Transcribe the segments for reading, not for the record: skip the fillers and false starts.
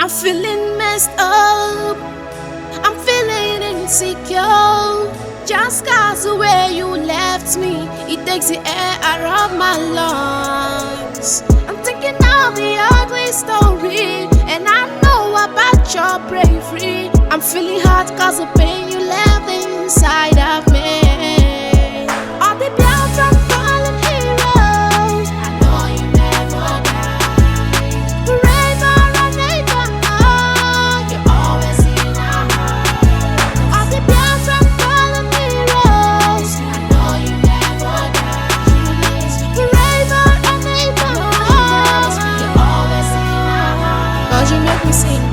I'm feeling messed up, I'm feeling insecure. Just 'cause the way you left me, it takes the air out of my lungs. I'm thinking of the ugly story, and I know about your bravery. I'm feeling hot 'cause the pain you left inside of me. All the blood from fallen heroes, I know you never die. Forever and ever, you're always in our hearts. All the blood from fallen heroes, I know you never die. Forever and ever, you're always in our hearts. 'Cause you make me sing.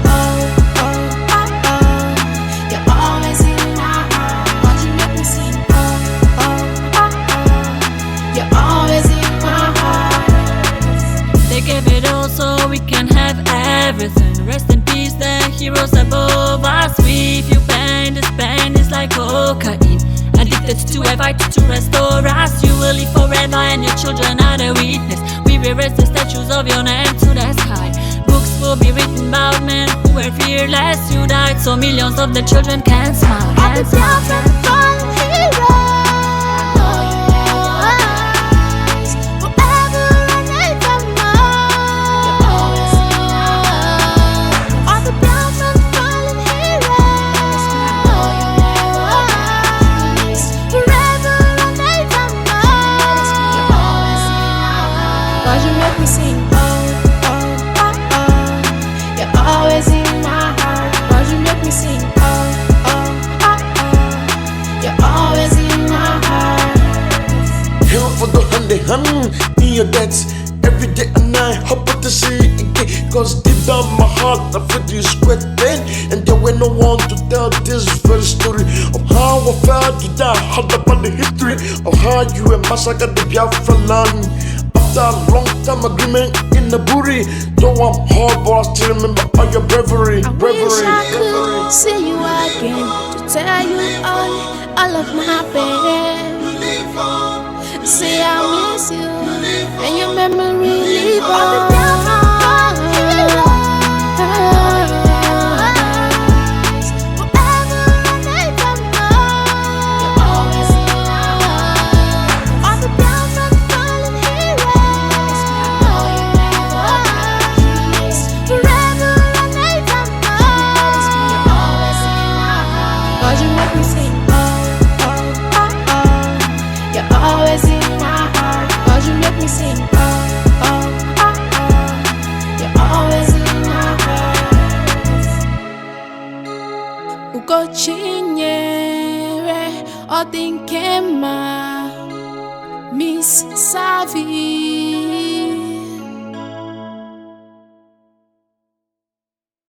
So we can have everything. Rest in peace, the heroes above us. We feel pain, this pain is like cocaine. Addicted to a fight to restore us. You will live forever and your children are the witness. We will raise the statues of your name to the sky. Books will be written about men who were fearless. You died so millions of the children can smile. Can smile. You make me sing, oh, oh, oh, oh. You're always in my heart. 'Cause you make me sing, oh, oh, oh, oh. You're always in my heart. Here for the hand in your debts. Every day and night, hope to see it again. 'Cause deep down my heart, I feel you sweating. And there were no one to tell this very story of how I felt to die. Heard about the history of how you were massacred the Biafra land. After a long time agreement in the booty, though I'm hard, but I still remember all your bravery. I wish I could see you again to tell you all of my pain. Say I miss you and your memory live on. You make me sing, oh, oh, oh, oh. You're always in my heart. 'Cause you make me sing, oh, oh, oh, oh. You're always in my heart. Ugochinyere Odinkema Miss Savvy.